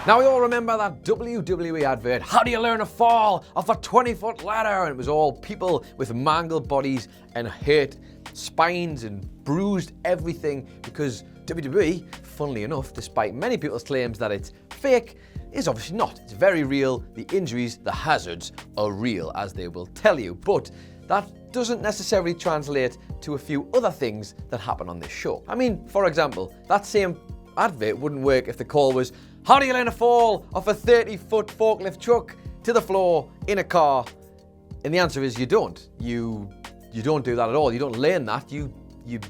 Now, we all remember that WWE advert, how do you learn to fall off a 20-foot ladder? And it was all people with mangled bodies and hurt spines and bruised everything, because WWE, funnily enough, despite many people's claims that it's fake, is obviously not. It's very real. The injuries, the hazards are real, as they will tell you. But that doesn't necessarily translate to a few other things that happen on this show. I mean, for example, that same advert wouldn't work if the call was, how do you learn to fall off a 30-foot forklift truck to the floor in a car? And the answer is you don't. You don't do that at all. You don't learn that. You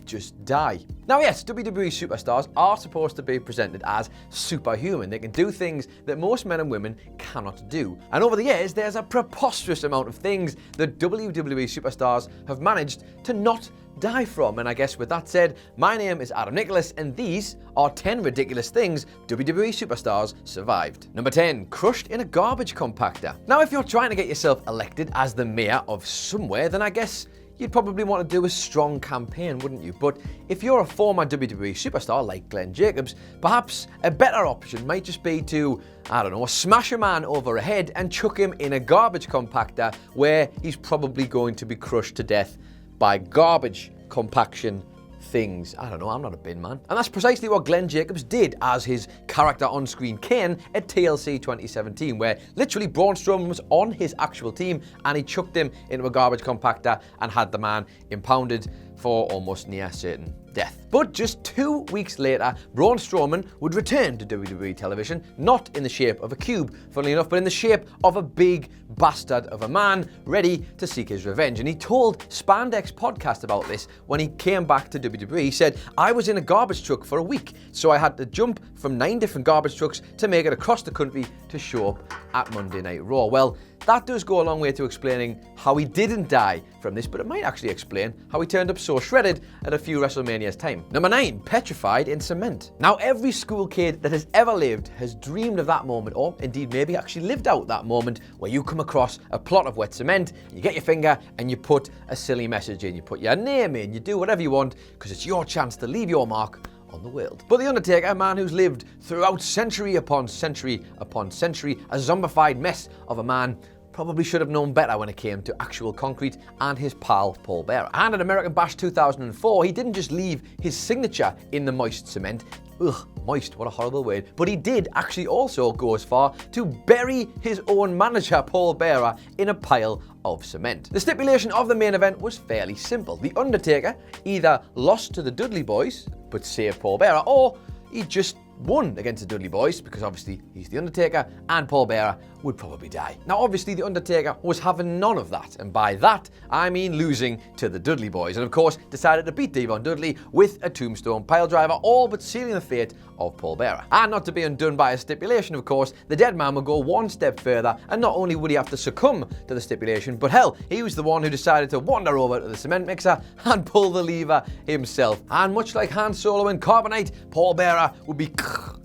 just die. Now, yes, WWE superstars are supposed to be presented as superhuman. They can do things that most men and women cannot do. And over the years, there's a preposterous amount of things that WWE superstars have managed to not die from. And I guess with that said, my name is Adam Nicholas, and these are 10 ridiculous things WWE superstars survived. Number 10, crushed in a garbage compactor. Now, if you're trying to get yourself elected as the mayor of somewhere, then I guess you'd probably want to do a strong campaign, wouldn't you? But if you're a former WWE superstar like Glenn Jacobs, perhaps a better option might just be to, I don't know, smash a man over a head and chuck him in a garbage compactor where he's probably going to be crushed to death by garbage compaction things. I don't know, I'm not a bin man. And that's precisely what Glenn Jacobs did as his character on-screen Kane at TLC 2017, where literally Braun Strowman was on his actual team and he chucked him into a garbage compactor and had the man impounded for almost near certain death. But just 2 weeks later, Braun Strowman would return to WWE television, not in the shape of a cube, funnily enough, but in the shape of a big bastard of a man ready to seek his revenge. And he told Spandex Podcast about this when he came back to WWE. He said, I was in a garbage truck for a week, so I had to jump from 9 different garbage trucks to make it across the country to show up at Monday Night Raw. Well, that does go a long way to explaining how he didn't die from this, but it might actually explain how he turned up so shredded at a few WrestleMania's time. Number 9, petrified in cement. Now, every school kid that has ever lived has dreamed of that moment, or indeed maybe actually lived out that moment, where you come across a plot of wet cement, you get your finger and you put a silly message in. You put your name in, you do whatever you want, because it's your chance to leave your mark on the world. But The Undertaker, a man who's lived throughout century upon century upon century, a zombified mess of a man, probably should have known better when it came to actual concrete and his pal Paul Bearer. And at American Bash 2004, he didn't just leave his signature in the moist cement. Ugh, moist, what a horrible word. But he did actually also go as far to bury his own manager, Paul Bearer, in a pile of cement. The stipulation of the main event was fairly simple. The Undertaker either lost to the Dudley Boys, but saved Paul Bearer, or he just won against the Dudley Boys, because obviously he's the Undertaker and Paul Bearer would probably die. Now, obviously the Undertaker was having none of that, and by that I mean losing to the Dudley Boys, and of course decided to beat Devon Dudley with a tombstone piledriver, all but sealing the fate of Paul Bearer. And not to be undone by a stipulation, of course, the dead man would go one step further, and not only would he have to succumb to the stipulation, but hell, he was the one who decided to wander over to the cement mixer and pull the lever himself. And much like Han Solo in Carbonite, Paul Bearer would be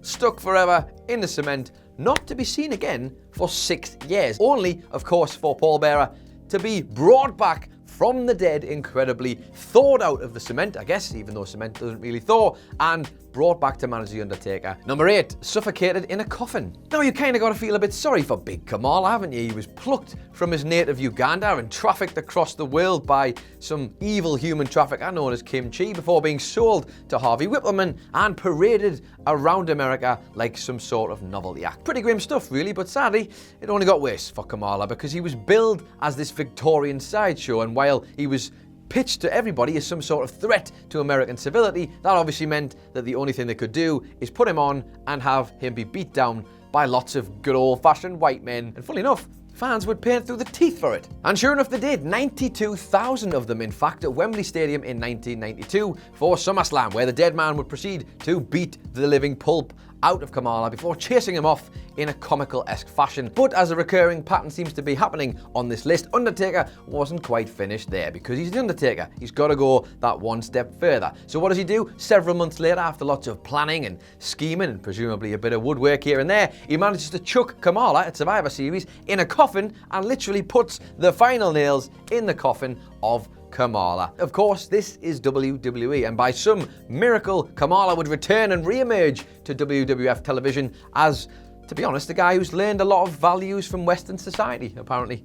stuck forever in the cement, not to be seen again for 6 years. Only, of course, for Paul Bearer to be brought back from the dead, incredibly thawed out of the cement, I guess, even though cement doesn't really thaw, and brought back to manage The Undertaker. Number 8, suffocated in a coffin. Now, you kind of got to feel a bit sorry for Big Kamala, haven't you? He was plucked from his native Uganda and trafficked across the world by some evil human trafficker known as Kim Chi before being sold to Harvey Whippleman and paraded around America like some sort of novelty act. Pretty grim stuff, really, but sadly, it only got worse for Kamala because he was billed as this Victorian sideshow, and while he was pitched to everybody as some sort of threat to American civility, that obviously meant that the only thing they could do is put him on and have him be beat down by lots of good old-fashioned white men. And funnily enough, fans would paint through the teeth for it. And sure enough, they did. 92,000 of them, in fact, at Wembley Stadium in 1992 for SummerSlam, where the dead man would proceed to beat the living pulp out of Kamala before chasing him off in a comical-esque fashion. But as a recurring pattern seems to be happening on this list, Undertaker wasn't quite finished there, because he's the Undertaker. He's got to go that one step further. So what does he do? Several months later, after lots of planning and scheming and presumably a bit of woodwork here and there, he manages to chuck Kamala at Survivor Series in a coffin and literally puts the final nails in the coffin of Kamala. Of course, this is WWE, and by some miracle, Kamala would return and re-emerge to WWF television as to be honest, a guy who's learned a lot of values from Western society, apparently,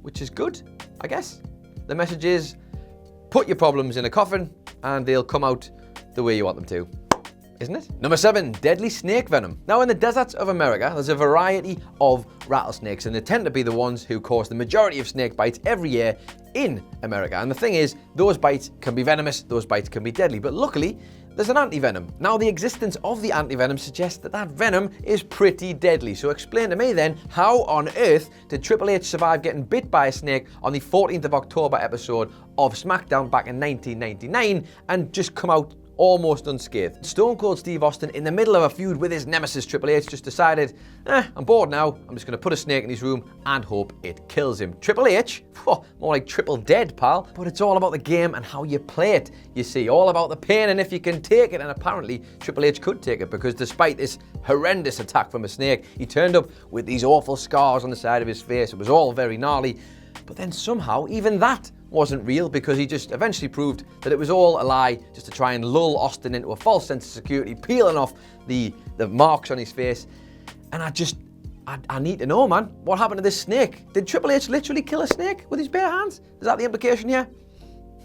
which is good, I guess. The message is, put your problems in a coffin and they'll come out the way you want them to. Isn't it? Number 7, deadly snake venom. Now, in the deserts of America, there's a variety of rattlesnakes, and they tend to be the ones who cause the majority of snake bites every year in America. And the thing is, those bites can be venomous, those bites can be deadly, but luckily, there's an anti-venom. Now, the existence of the anti-venom suggests that that venom is pretty deadly. So explain to me then, how on earth did Triple H survive getting bit by a snake on the 14th of October episode of SmackDown back in 1999 and just come out almost unscathed? Stone Cold Steve Austin, in the middle of a feud with his nemesis Triple H, just decided, I'm bored now, I'm just going to put a snake in his room and hope it kills him. Triple H? More like triple dead, pal. But it's all about the game and how you play it, you see. All about the pain and if you can take it. And apparently Triple H could take it, because despite this horrendous attack from a snake, he turned up with these awful scars on the side of his face. It was all very gnarly. But then somehow even that wasn't real, because he just eventually proved that it was all a lie, just to try and lull Austin into a false sense of security, peeling off the marks on his face. And I need to know, man, what happened to this snake? Did Triple H literally kill a snake with his bare hands? Is that the implication here?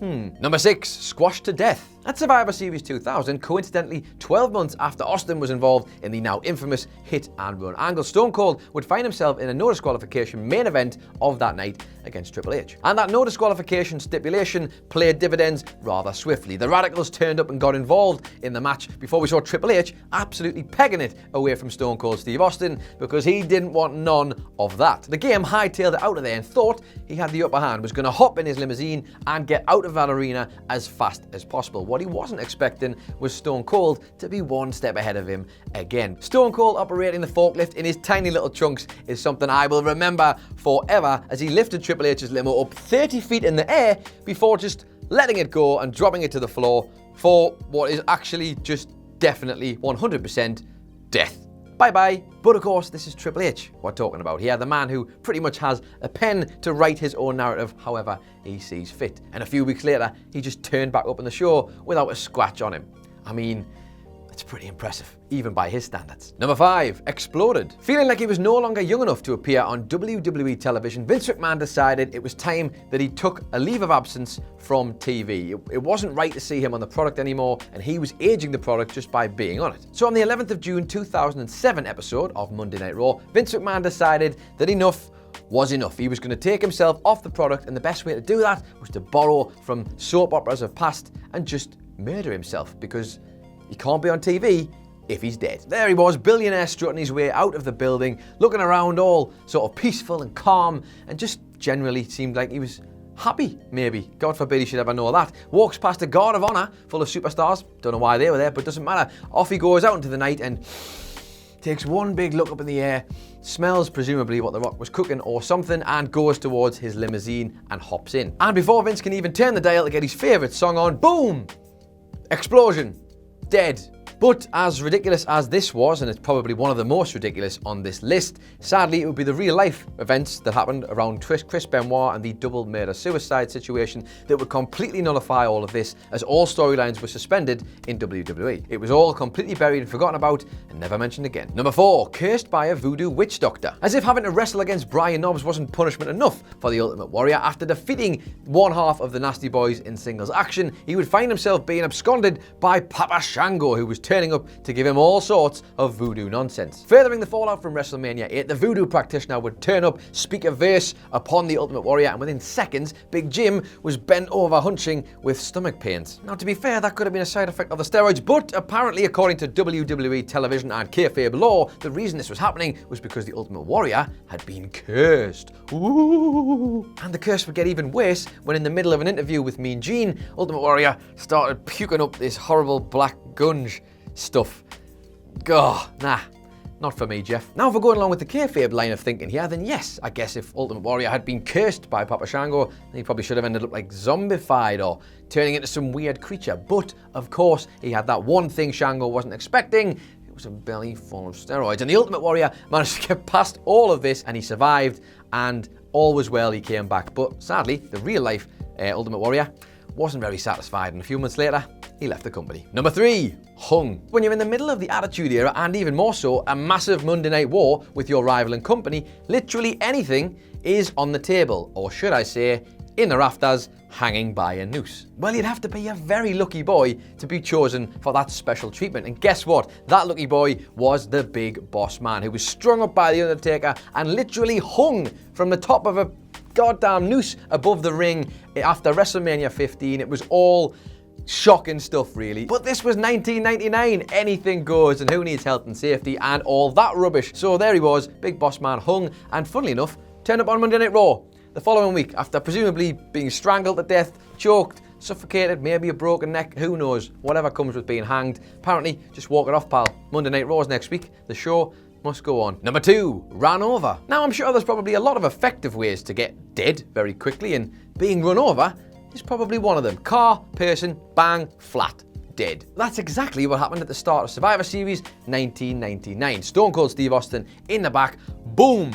Number 6, squashed to death. At Survivor Series 2000, coincidentally 12 months after Austin was involved in the now infamous hit and run angle, Stone Cold would find himself in a no disqualification main event of that night against Triple H. And that no disqualification stipulation played dividends rather swiftly. The Radicals turned up and got involved in the match before we saw Triple H absolutely pegging it away from Stone Cold Steve Austin, because he didn't want none of that. The game hightailed it out of there and thought he had the upper hand, was going to hop in his limousine and get out of that arena as fast as possible. What he wasn't expecting was Stone Cold to be one step ahead of him again. Stone Cold operating the forklift in his tiny little trunks is something I will remember forever, as he lifted Triple H's limo up 30 feet in the air before just letting it go and dropping it to the floor for what is actually just definitely 100% death. Bye-bye. But of course, this is Triple H we're talking about here, the man who pretty much has a pen to write his own narrative however he sees fit. And a few weeks later, he just turned back up on the show without a scratch on him. I mean, it's pretty impressive, even by his standards. Number 5, exploded. Feeling like he was no longer young enough to appear on WWE television, Vince McMahon decided it was time that he took a leave of absence from TV. It wasn't right to see him on the product anymore, and he was aging the product just by being on it. So on the 11th of June 2007 episode of Monday Night Raw, Vince McMahon decided that enough was enough. He was going to take himself off the product, and the best way to do that was to borrow from soap operas of past and just murder himself, because he can't be on TV if he's dead. There he was, billionaire, strutting his way out of the building, looking around all sort of peaceful and calm, and just generally seemed like he was happy, maybe. God forbid he should ever know that. Walks past a guard of honor full of superstars. Don't know why they were there, but doesn't matter. Off he goes out into the night and takes one big look up in the air, smells presumably what The Rock was cooking or something, and goes towards his limousine and hops in. And before Vince can even turn the dial to get his favorite song on, boom! Explosion. Dead. But as ridiculous as this was, and it's probably one of the most ridiculous on this list, sadly it would be the real life events that happened around Chris Benoit and the double murder-suicide situation that would completely nullify all of this, as all storylines were suspended in WWE. It was all completely buried and forgotten about and never mentioned again. Number 4, cursed by a voodoo witch doctor. As if having to wrestle against Brian Knobbs wasn't punishment enough for the Ultimate Warrior, after defeating one half of the Nasty Boys in singles action, he would find himself being absconded by Papa Shango, who was turning up to give him all sorts of voodoo nonsense. Furthering the fallout from WrestleMania 8, the voodoo practitioner would turn up, speak a verse upon the Ultimate Warrior, and within seconds, Big Jim was bent over hunching with stomach pains. Now, to be fair, that could have been a side effect of the steroids, but apparently, according to WWE television and kayfabe law, the reason this was happening was because the Ultimate Warrior had been cursed. Ooh. And the curse would get even worse when, in the middle of an interview with Mean Gene, Ultimate Warrior started puking up this horrible black gunge stuff. Gah, nah, not for me, Jeff. Now, if we're going along with the kayfabe line of thinking here, then yes, I guess if Ultimate Warrior had been cursed by Papa Shango, then he probably should have ended up like zombified or turning into some weird creature. But, of course, he had that one thing Shango wasn't expecting. It was a belly full of steroids. And the Ultimate Warrior managed to get past all of this, and he survived, and all was well, he came back. But sadly, the real life Ultimate Warrior wasn't very satisfied, and a few months later, he left the company. Number 3, hung. When you're in the middle of the Attitude Era, and even more so, a massive Monday Night War with your rival and company, literally anything is on the table, or should I say, in the rafters, hanging by a noose. Well, you'd have to be a very lucky boy to be chosen for that special treatment. And guess what? That lucky boy was the Big Boss Man, who was strung up by The Undertaker and literally hung from the top of a goddamn noose above the ring after WrestleMania 15. It was all shocking stuff, really. But this was 1999. Anything goes, and who needs health and safety and all that rubbish? So there he was, Big Boss Man hung, and funnily enough, turned up on Monday Night Raw the following week after presumably being strangled to death, choked, suffocated, maybe a broken neck, who knows, whatever comes with being hanged. Apparently, just walk it off, pal. Monday Night Raw's next week. The show must go on. Number 2, ran over. Now, I'm sure there's probably a lot of effective ways to get dead very quickly, and being run over is probably one of them. Car, person, bang, flat. Dead. That's exactly what happened at the start of Survivor Series 1999. Stone Cold Steve Austin in the back, boom,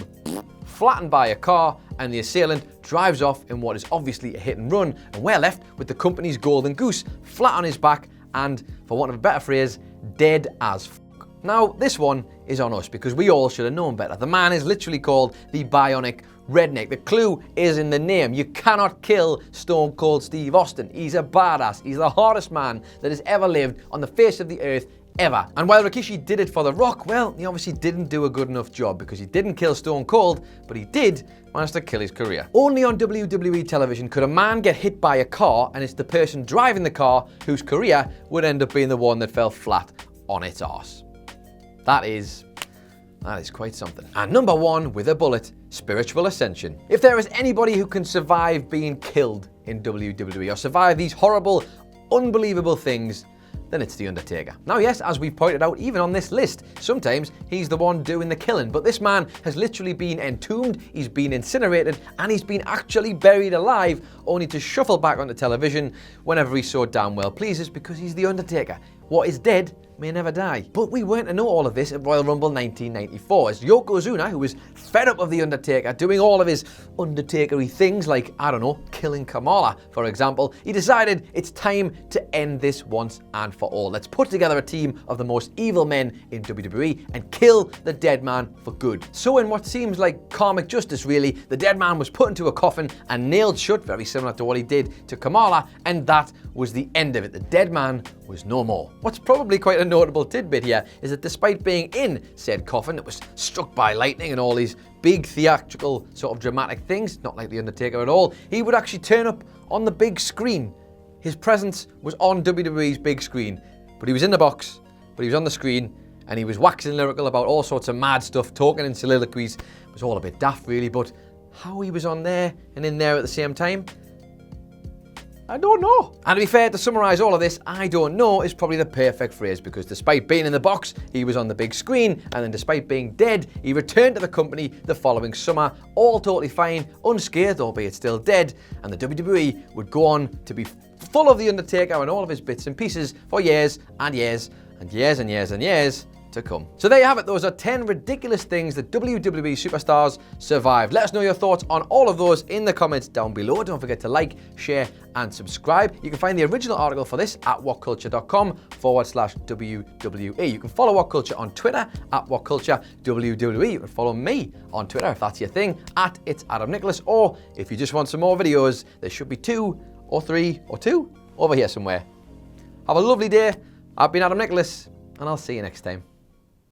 flattened by a car, and the assailant drives off in what is obviously a hit and run, and we're left with the company's golden goose flat on his back and, for want of a better phrase, dead as f***. Now, this one is on us because we all should have known better. The man is literally called the Bionic Redneck. The clue is in the name. You cannot kill Stone Cold Steve Austin. He's a badass. He's the hardest man that has ever lived on the face of the earth ever. And while Rikishi did it for The Rock, well, he obviously didn't do a good enough job because he didn't kill Stone Cold, but he did manage to kill his career. Only on WWE television could a man get hit by a car, and it's the person driving the car whose career would end up being the one that fell flat on its arse. That is quite something. And number 1 with a bullet, spiritual ascension. If there is anybody who can survive being killed in WWE or survive these horrible, unbelievable things, then it's The Undertaker. Now, yes, as we've pointed out, even on this list, sometimes he's the one doing the killing, but this man has literally been entombed, he's been incinerated, and he's been actually buried alive, only to shuffle back onto television whenever he so damn well pleases, because he's The Undertaker. What is dead may never die. But we weren't to know all of this at Royal Rumble 1994, as Yokozuna, who was fed up of The Undertaker doing all of his Undertaker-y things like, I don't know, killing Kamala, for example, he decided it's time to end this once and for all. Let's put together a team of the most evil men in WWE and kill the dead man for good. So in what seems like karmic justice, really, the dead man was put into a coffin and nailed shut, very similar to what he did to Kamala, and that was the end of it. The dead man was no more. What's probably quite a notable tidbit here is that despite being in said coffin that was struck by lightning and all these big theatrical sort of dramatic things, not like The Undertaker at all, he would actually turn up on the big screen. His presence was on WWE's big screen, but he was in the box, but he was on the screen, and he was waxing lyrical about all sorts of mad stuff, talking in soliloquies. It was all a bit daft, really, but how he was on there and in there at the same time, I don't know. And to be fair, to summarise all of this, I don't know is probably the perfect phrase, because despite being in the box, he was on the big screen, and then despite being dead, he returned to the company the following summer, all totally fine, unscathed, albeit still dead, and the WWE would go on to be full of The Undertaker and all of his bits and pieces for years and years and years and years and years to come. So there you have it. Those are 10 ridiculous things that WWE superstars survived. Let us know your thoughts on all of those in the comments down below. Don't forget to like, share, and subscribe. You can find the original article for this at whatculture.com/WWE. You can follow WhatCulture on Twitter at WhatCultureWWE. You can follow me on Twitter if that's your thing at It's Adam Nicholas. Or if you just want some more videos, there should be 2 or 3 or 2 over here somewhere. Have a lovely day. I've been Adam Nicholas, and I'll see you next time.